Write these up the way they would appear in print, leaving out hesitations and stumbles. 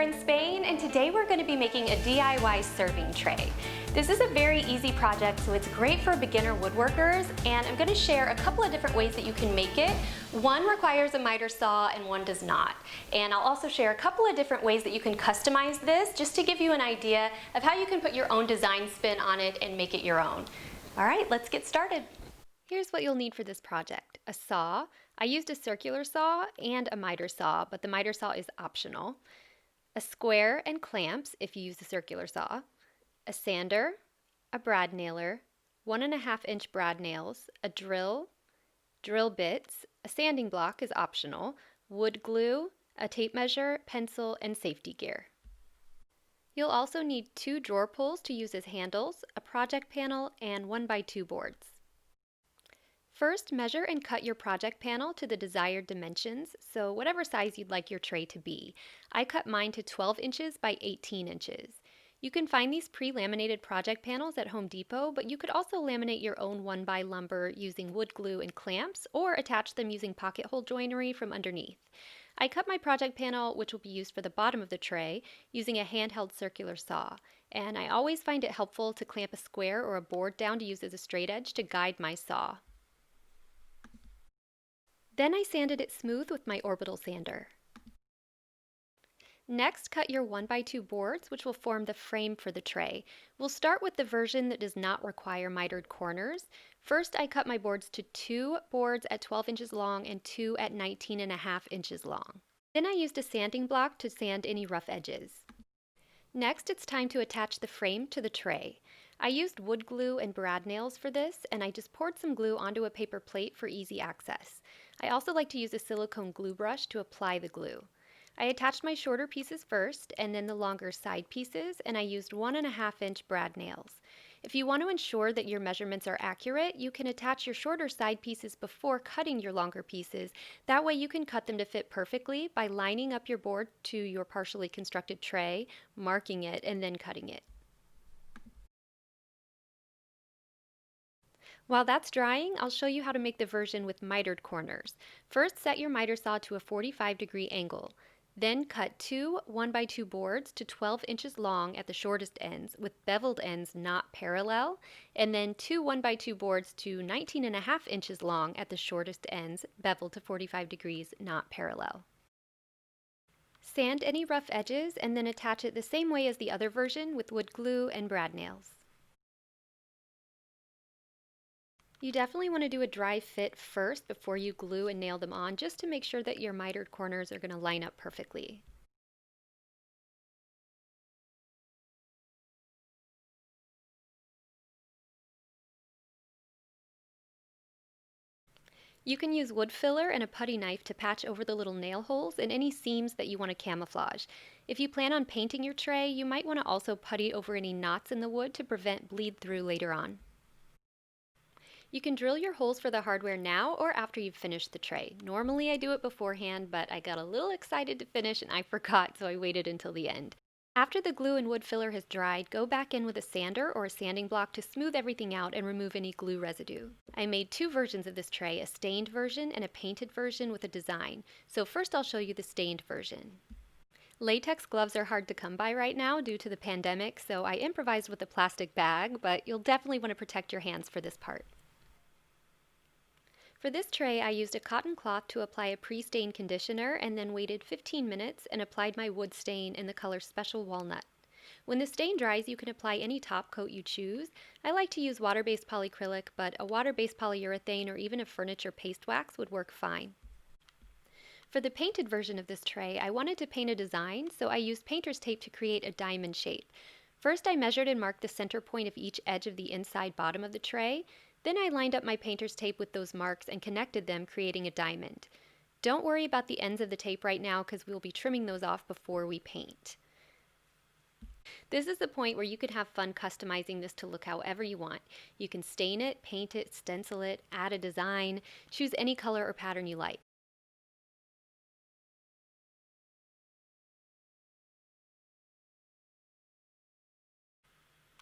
in Spain, and today we're going to be making a DIY serving tray. This is a very easy project, so it's great for beginner woodworkers, and I'm going to share a couple of different ways that you can make it. One requires a miter saw and one does not. And I'll also share a couple of different ways that you can customize this, just to give you an idea of how you can put your own design spin on it and make it your own. All right, let's get started. Here's what you'll need for this project. A saw. I used a circular saw and a miter saw, but the miter saw is optional. A square and clamps if you use the circular saw. A sander, a brad nailer, 1.5-inch brad nails, a drill, drill bits, a sanding block is optional, wood glue, a tape measure, pencil, and safety gear. You'll also need 2 drawer pulls to use as handles, a project panel, and 1x2 boards. First, measure and cut your project panel to the desired dimensions, so whatever size you'd like your tray to be. I cut mine to 12 inches by 18 inches. You can find these pre-laminated project panels at Home Depot, but you could also laminate your own 1x lumber using wood glue and clamps, or attach them using pocket hole joinery from underneath. I cut my project panel, which will be used for the bottom of the tray, using a handheld circular saw, and I always find it helpful to clamp a square or a board down to use as a straight edge to guide my saw. Then I sanded it smooth with my orbital sander. Next, cut your 1x2 boards, which will form the frame for the tray. We'll start with the version that does not require mitered corners. First, I cut my boards to 2 boards at 12 inches long and 2 at 19.5 inches long. Then I used a sanding block to sand any rough edges. Next, it's time to attach the frame to the tray. I used wood glue and brad nails for this, and I just poured some glue onto a paper plate for easy access. I also like to use a silicone glue brush to apply the glue. I attached my shorter pieces first and then the longer side pieces, and I used 1.5-inch brad nails. If you want to ensure that your measurements are accurate, you can attach your shorter side pieces before cutting your longer pieces. That way you can cut them to fit perfectly by lining up your board to your partially constructed tray, marking it, and then cutting it. While that's drying, I'll show you how to make the version with mitered corners. First, set your miter saw to a 45-degree angle. Then cut 2 1x2 boards to 12 inches long at the shortest ends, with beveled ends not parallel, and then 2 1x2 boards to 19.5 inches long at the shortest ends, beveled to 45 degrees, not parallel. Sand any rough edges and then attach it the same way as the other version with wood glue and brad nails. You definitely want to do a dry fit first before you glue and nail them on, just to make sure that your mitered corners are going to line up perfectly. You can use wood filler and a putty knife to patch over the little nail holes and any seams that you want to camouflage. If you plan on painting your tray, you might want to also putty over any knots in the wood to prevent bleed through later on. You can drill your holes for the hardware now or after you've finished the tray. Normally I do it beforehand, but I got a little excited to finish and I forgot, so I waited until the end. After the glue and wood filler has dried, go back in with a sander or a sanding block to smooth everything out and remove any glue residue. I made 2 versions of this tray, a stained version and a painted version with a design. So first I'll show you the stained version. Latex gloves are hard to come by right now due to the pandemic, so I improvised with a plastic bag, but you'll definitely want to protect your hands for this part. For this tray, I used a cotton cloth to apply a pre-stain conditioner and then waited 15 minutes and applied my wood stain in the color Special Walnut. When the stain dries, you can apply any top coat you choose. I like to use water-based polyacrylic, but a water-based polyurethane or even a furniture paste wax would work fine. For the painted version of this tray, I wanted to paint a design, so I used painter's tape to create a diamond shape. First, I measured and marked the center point of each edge of the inside bottom of the tray. Then I lined up my painter's tape with those marks and connected them, creating a diamond. Don't worry about the ends of the tape right now because we'll be trimming those off before we paint. This is the point where you can have fun customizing this to look however you want. You can stain it, paint it, stencil it, add a design, choose any color or pattern you like.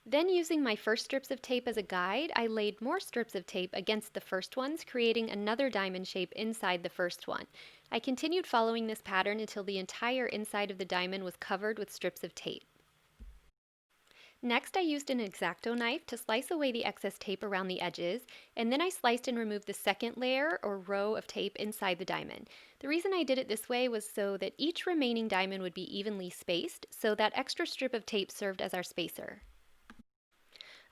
Then, using my first strips of tape as a guide, I laid more strips of tape against the first ones, creating another diamond shape inside the first one. I continued following this pattern until the entire inside of the diamond was covered with strips of tape. Next, I used an X-Acto knife to slice away the excess tape around the edges, and then I sliced and removed the second layer or row of tape inside the diamond. The reason I did it this way was so that each remaining diamond would be evenly spaced, so that extra strip of tape served as our spacer.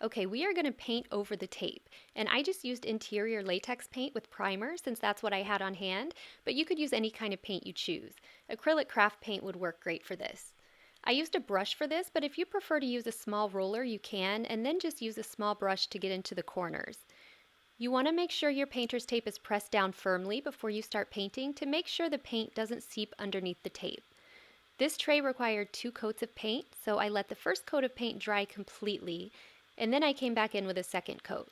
Okay, we are going to paint over the tape, and I just used interior latex paint with primer since that's what I had on hand, but you could use any kind of paint you choose. Acrylic craft paint would work great for this. I used a brush for this, but if you prefer to use a small roller, you can, and then just use a small brush to get into the corners. You want to make sure your painter's tape is pressed down firmly before you start painting to make sure the paint doesn't seep underneath the tape. This tray required 2 coats of paint, so I let the first coat of paint dry completely, and then I came back in with a second coat.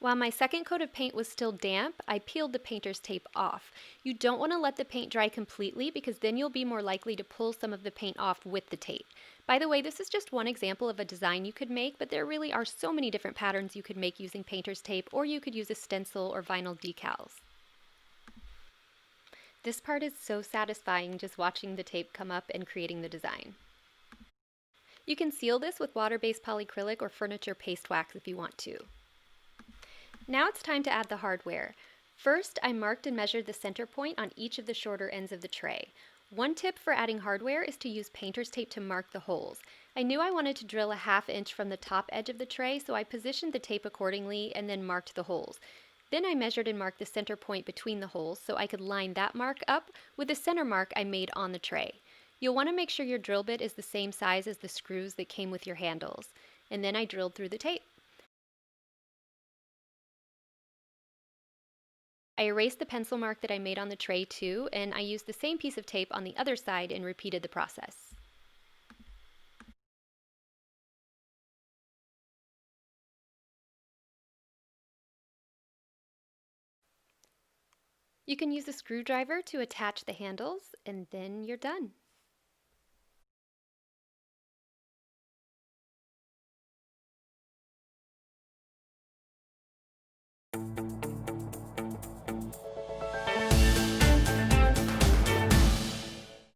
While my second coat of paint was still damp, I peeled the painter's tape off. You don't want to let the paint dry completely because then you'll be more likely to pull some of the paint off with the tape. By the way, this is just one example of a design you could make, but there really are so many different patterns you could make using painter's tape, or you could use a stencil or vinyl decals. This part is so satisfying, just watching the tape come up and creating the design. You can seal this with water-based polyacrylic or furniture paste wax if you want to. Now it's time to add the hardware. First, I marked and measured the center point on each of the shorter ends of the tray. One tip for adding hardware is to use painter's tape to mark the holes. I knew I wanted to drill a 1/2 inch from the top edge of the tray, so I positioned the tape accordingly and then marked the holes. Then I measured and marked the center point between the holes so I could line that mark up with the center mark I made on the tray. You'll want to make sure your drill bit is the same size as the screws that came with your handles. And then I drilled through the tape. I erased the pencil mark that I made on the tray too, and I used the same piece of tape on the other side and repeated the process. You can use a screwdriver to attach the handles, and then you're done.